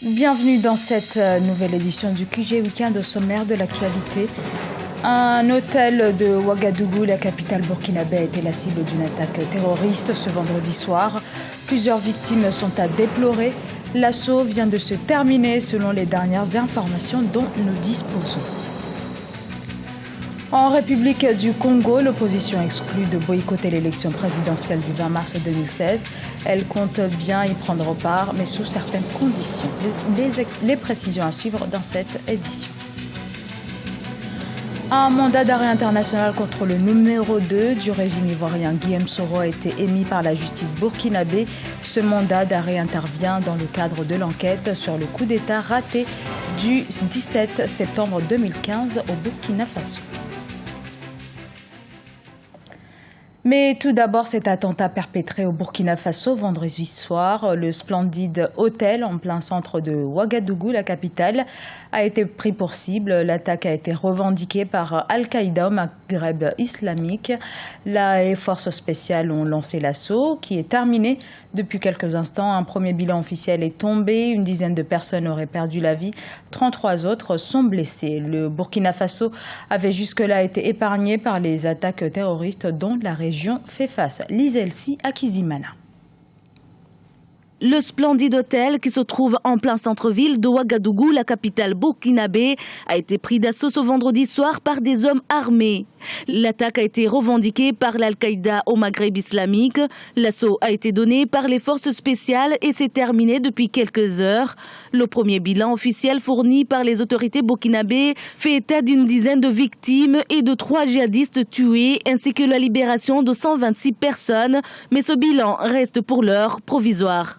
Bienvenue dans cette nouvelle édition du QG Week-end au sommaire de l'actualité. Un hôtel de Ouagadougou, la capitale burkinabé, a été la cible d'une attaque terroriste ce vendredi soir. Plusieurs victimes sont à déplorer. L'assaut vient de se terminer selon les dernières informations dont nous disposons. En République du Congo, l'opposition exclut de boycotter l'élection présidentielle du 20 mars 2016. Elle compte bien y prendre part, mais sous certaines conditions. Les précisions à suivre dans cette édition. Un mandat d'arrêt international contre le numéro 2 du régime ivoirien Guillaume Soro a été émis par la justice burkinabé. Ce mandat d'arrêt intervient dans le cadre de l'enquête sur le coup d'État raté du 17 septembre 2015 au Burkina Faso. Mais tout d'abord, cet attentat perpétré au Burkina Faso vendredi soir, le splendide hôtel en plein centre de Ouagadougou, la capitale, a été pris pour cible. L'attaque a été revendiquée par Al-Qaïda au Maghreb islamique. Les forces spéciales ont lancé l'assaut qui est terminé depuis quelques instants. Un premier bilan officiel est tombé. Une dizaine de personnes auraient perdu la vie. 33 autres sont blessés. Le Burkina Faso avait jusque-là été épargné par les attaques terroristes dont la région fait face. Liselsi Akizimana. Le splendide hôtel qui se trouve en plein centre-ville de Ouagadougou, la capitale burkinabé, a été pris d'assaut ce vendredi soir par des hommes armés. L'attaque a été revendiquée par l'Al-Qaïda au Maghreb islamique. L'assaut a été donné par les forces spéciales et s'est terminé depuis quelques heures. Le premier bilan officiel fourni par les autorités burkinabées fait état d'une dizaine de victimes et de 3 djihadistes tués, ainsi que la libération de 126 personnes. Mais ce bilan reste pour l'heure provisoire.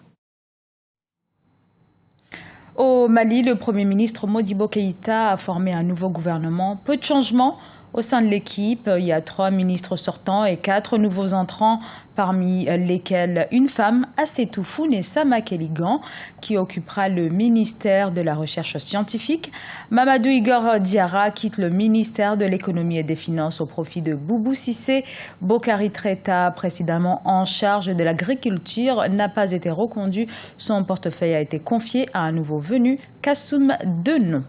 Au Mali, le Premier ministre Modibo Keïta a formé un nouveau gouvernement. Peu de changements au sein de l'équipe. Il y a 3 ministres sortants et 4 nouveaux entrants, parmi lesquels une femme, Assetou Founessa Makeligan, qui occupera le ministère de la Recherche scientifique. Mamadou Igor Diarra quitte le ministère de l'Économie et des Finances au profit de Boubou Cissé. Bokari Treta, précédemment en charge de l'agriculture, n'a pas été reconduit. Son portefeuille a été confié à un nouveau venu, Kassoum Denon.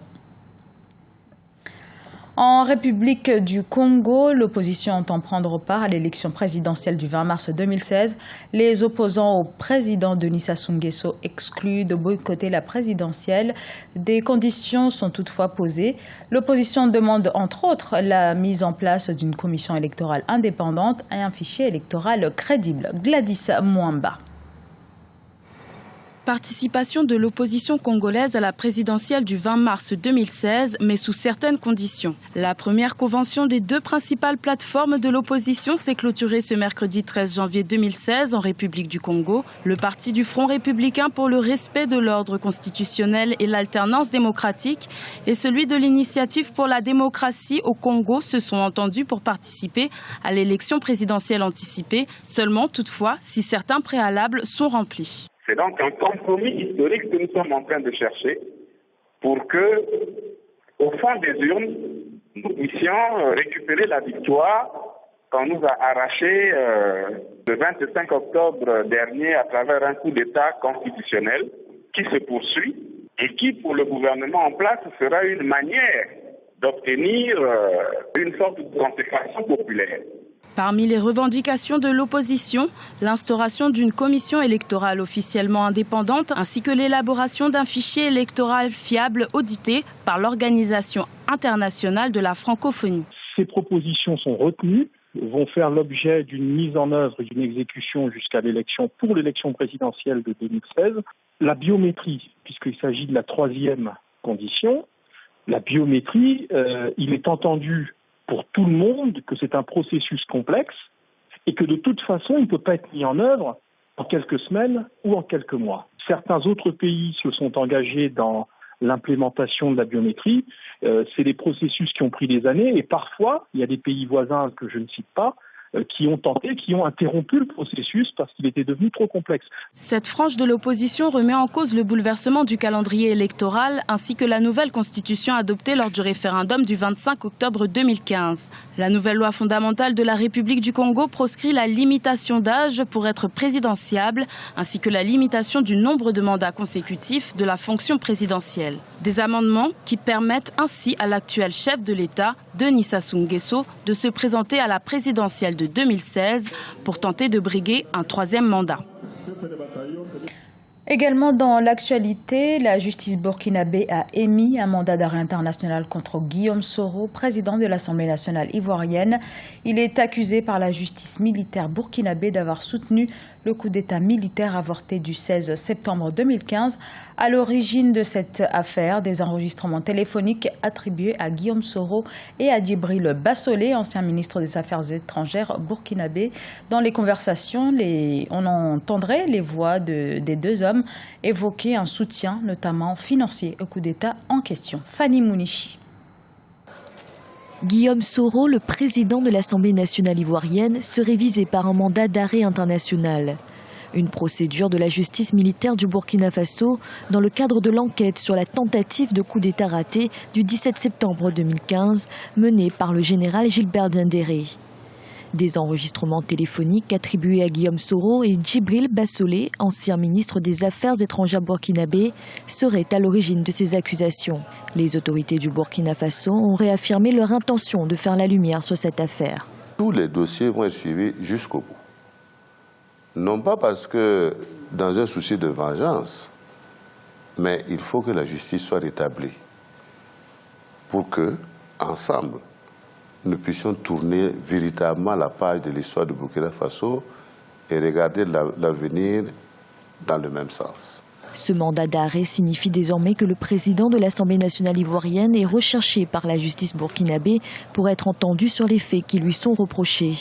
En République du Congo, l'opposition entend prendre part à l'élection présidentielle du 20 mars 2016. Les opposants au président Denis Sassou Nguesso excluent de boycotter la présidentielle. Des conditions sont toutefois posées. L'opposition demande entre autres la mise en place d'une commission électorale indépendante et un fichier électoral crédible. Gladys Mwamba. Participation de l'opposition congolaise à la présidentielle du 20 mars 2016, mais sous certaines conditions. La première convention des 2 principales plateformes de l'opposition s'est clôturée ce mercredi 13 janvier 2016 en République du Congo. Le parti du Front républicain pour le respect de l'ordre constitutionnel et l'alternance démocratique et celui de l'Initiative pour la démocratie au Congo se sont entendus pour participer à l'élection présidentielle anticipée, seulement toutefois si certains préalables sont remplis. C'est donc un compromis historique que nous sommes en train de chercher pour que, au fond des urnes, nous puissions récupérer la victoire qu'on nous a arrachée le 25 octobre dernier à travers un coup d'État constitutionnel qui se poursuit et qui, pour le gouvernement en place, sera une manière d'obtenir une sorte de consécration populaire. Parmi les revendications de l'opposition, l'instauration d'une commission électorale officiellement indépendante ainsi que l'élaboration d'un fichier électoral fiable audité par l'Organisation internationale de la francophonie. Ces propositions sont retenues, vont faire l'objet d'une mise en œuvre et d'une exécution jusqu'à l'élection pour l'élection présidentielle de 2016. La biométrie, puisqu'il s'agit de la 3e condition, la biométrie, il est entendu pour tout le monde que c'est un processus complexe et que de toute façon, il ne peut pas être mis en œuvre en quelques semaines ou en quelques mois. Certains autres pays se sont engagés dans l'implémentation de la biométrie. C'est des processus qui ont pris des années et parfois, il y a des pays voisins que je ne cite pas, qui ont interrompu le processus parce qu'il était devenu trop complexe. Cette frange de l'opposition remet en cause le bouleversement du calendrier électoral ainsi que la nouvelle constitution adoptée lors du référendum du 25 octobre 2015. La nouvelle loi fondamentale de la République du Congo proscrit la limitation d'âge pour être présidentiable ainsi que la limitation du nombre de mandats consécutifs de la fonction présidentielle. Des amendements qui permettent ainsi à l'actuel chef de l'État, Denis Sassou Nguesso, de se présenter à la présidentielle de 2016 pour tenter de briguer un troisième mandat. Également dans l'actualité, la justice burkinabé a émis un mandat d'arrêt international contre Guillaume Soro, président de l'Assemblée nationale ivoirienne. Il est accusé par la justice militaire burkinabé d'avoir soutenu le coup d'État militaire avorté du 16 septembre 2015. À l'origine de cette affaire, des enregistrements téléphoniques attribués à Guillaume Soro et à Djibril Bassolé, ancien ministre des Affaires étrangères burkinabé. Dans les conversations, on entendrait les voix des deux hommes évoquer un soutien, notamment financier, au coup d'État en question. Fanny Mounichi. Guillaume Soro, le président de l'Assemblée nationale ivoirienne, serait visé par un mandat d'arrêt international. Une procédure de la justice militaire du Burkina Faso dans le cadre de l'enquête sur la tentative de coup d'État raté du 17 septembre 2015 menée par le général Gilbert Diendéré. Des enregistrements téléphoniques attribués à Guillaume Soro et Djibril Bassolé, ancien ministre des Affaires étrangères burkinabé, seraient à l'origine de ces accusations. Les autorités du Burkina Faso ont réaffirmé leur intention de faire la lumière sur cette affaire. Tous les dossiers vont être suivis jusqu'au bout. Non pas parce que, dans un souci de vengeance, mais il faut que la justice soit rétablie pour que, ensemble, nous puissions tourner véritablement la page de l'histoire du Burkina Faso et regarder l'avenir dans le même sens. Ce mandat d'arrêt signifie désormais que le président de l'Assemblée nationale ivoirienne est recherché par la justice burkinabé pour être entendu sur les faits qui lui sont reprochés.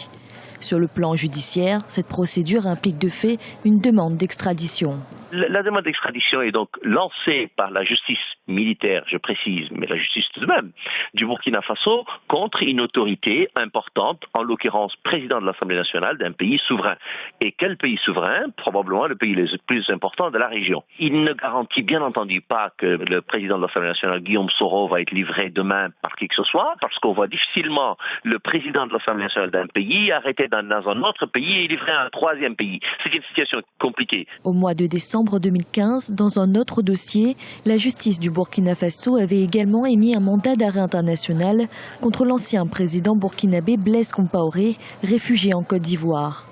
Sur le plan judiciaire, cette procédure implique de fait une demande d'extradition. La demande d'extradition est donc lancée par la justice militaire, je précise, mais la justice tout de même, du Burkina Faso contre une autorité importante, en l'occurrence président de l'Assemblée nationale d'un pays souverain. Et quel pays souverain? Probablement le pays le plus important de la région. Il ne garantit bien entendu pas que le président de l'Assemblée nationale, Guillaume Soro, va être livré demain par qui que ce soit, parce qu'on voit difficilement le président de l'Assemblée nationale d'un pays arrêté dans un autre pays et livré à un troisième pays. C'est une situation compliquée. Au mois de décembre 2015, dans un autre dossier, la justice du Burkina Faso avait également émis un mandat d'arrêt international contre l'ancien président burkinabé Blaise Compaoré, réfugié en Côte d'Ivoire.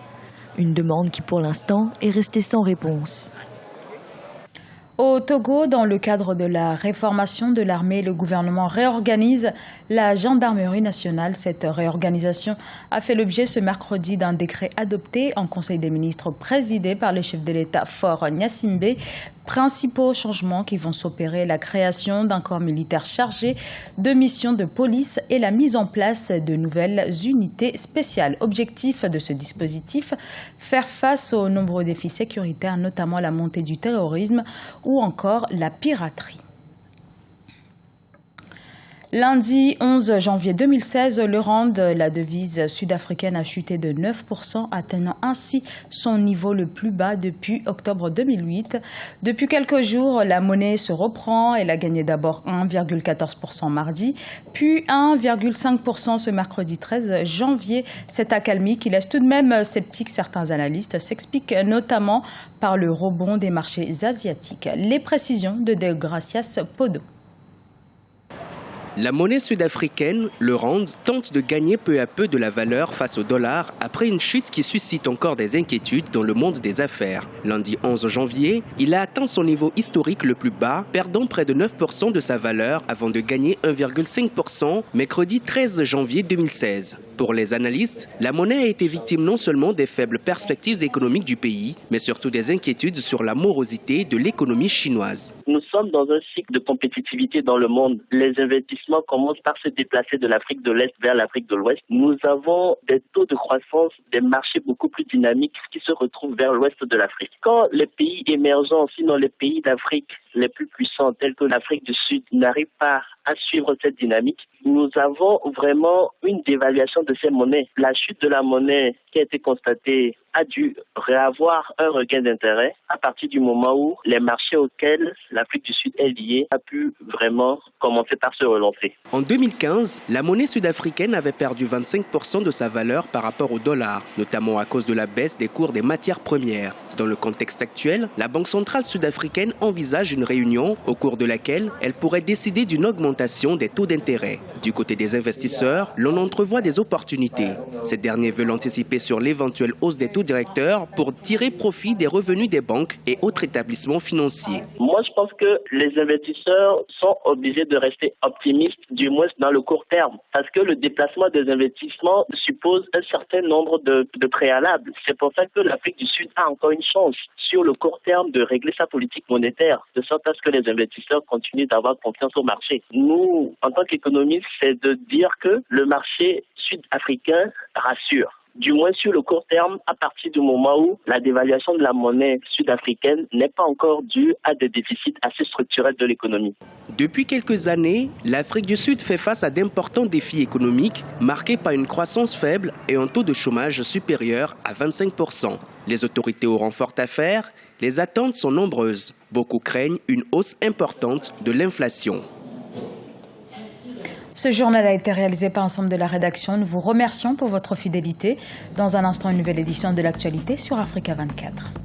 Une demande qui, pour l'instant, est restée sans réponse. Au Togo, dans le cadre de la réformation de l'armée, le gouvernement réorganise la gendarmerie nationale. Cette réorganisation a fait l'objet ce mercredi d'un décret adopté en Conseil des ministres présidé par le chef de l'État Faure Gnassingbé. Principaux changements qui vont s'opérer, la création d'un corps militaire chargé de missions de police et la mise en place de nouvelles unités spéciales. Objectif de ce dispositif, faire face aux nombreux défis sécuritaires, notamment la montée du terrorisme ou encore la piraterie. Lundi 11 janvier 2016, le rand, la devise sud-africaine, a chuté de 9%, atteignant ainsi son niveau le plus bas depuis octobre 2008. Depuis quelques jours, la monnaie se reprend. Elle a gagné d'abord 1,14% mardi, puis 1,5% ce mercredi 13 janvier. Cette accalmie qui laisse tout de même sceptiques certains analystes s'explique notamment par le rebond des marchés asiatiques. Les précisions de Degracias Podo. La monnaie sud-africaine, le rand, tente de gagner peu à peu de la valeur face au dollar après une chute qui suscite encore des inquiétudes dans le monde des affaires. Lundi 11 janvier, il a atteint son niveau historique le plus bas, perdant près de 9% de sa valeur avant de gagner 1,5% mercredi 13 janvier 2016. Pour les analystes, la monnaie a été victime non seulement des faibles perspectives économiques du pays, mais surtout des inquiétudes sur la morosité de l'économie chinoise. Nous sommes dans un cycle de compétitivité dans le monde. Les investissements commencent par se déplacer de l'Afrique de l'Est vers l'Afrique de l'Ouest. Nous avons des taux de croissance, des marchés beaucoup plus dynamiques qui se retrouvent vers l'ouest de l'Afrique. Quand les pays émergents, sinon les pays d'Afrique, les plus puissants, tels que l'Afrique du Sud, n'arrivent pas à suivre cette dynamique, nous avons vraiment une dévaluation de ces monnaies. La chute de la monnaie qui a été constatée a dû réavoir un regain d'intérêt à partir du moment où les marchés auxquels l'Afrique du Sud est liée a pu vraiment commencer par se relancer. En 2015, la monnaie sud-africaine avait perdu 25% de sa valeur par rapport au dollar, notamment à cause de la baisse des cours des matières premières. Dans le contexte actuel, la Banque centrale sud-africaine envisage une réunion au cours de laquelle elle pourrait décider d'une augmentation des taux d'intérêt. Du côté des investisseurs, l'on entrevoit des opportunités. Ces derniers veulent anticiper sur l'éventuelle hausse des taux directeurs pour tirer profit des revenus des banques et autres établissements financiers. Moi, je pense que les investisseurs sont obligés de rester optimistes, du moins dans le court terme, parce que le déplacement des investissements suppose un certain nombre de préalables. C'est pour ça que l'Afrique du Sud a encore une chance sur le court terme de régler sa politique monétaire, de sorte à ce que les investisseurs continuent d'avoir confiance au marché. Nous, en tant qu'économistes, c'est de dire que le marché sud-africain rassure. Du moins sur le court terme, à partir du moment où la dévaluation de la monnaie sud-africaine n'est pas encore due à des déficits assez structurels de l'économie. Depuis quelques années, l'Afrique du Sud fait face à d'importants défis économiques marqués par une croissance faible et un taux de chômage supérieur à 25%. Les autorités auront fort à faire, les attentes sont nombreuses. Beaucoup craignent une hausse importante de l'inflation. Ce journal a été réalisé par l'ensemble de la rédaction. Nous vous remercions pour votre fidélité. Dans un instant, une nouvelle édition de l'actualité sur Africa 24.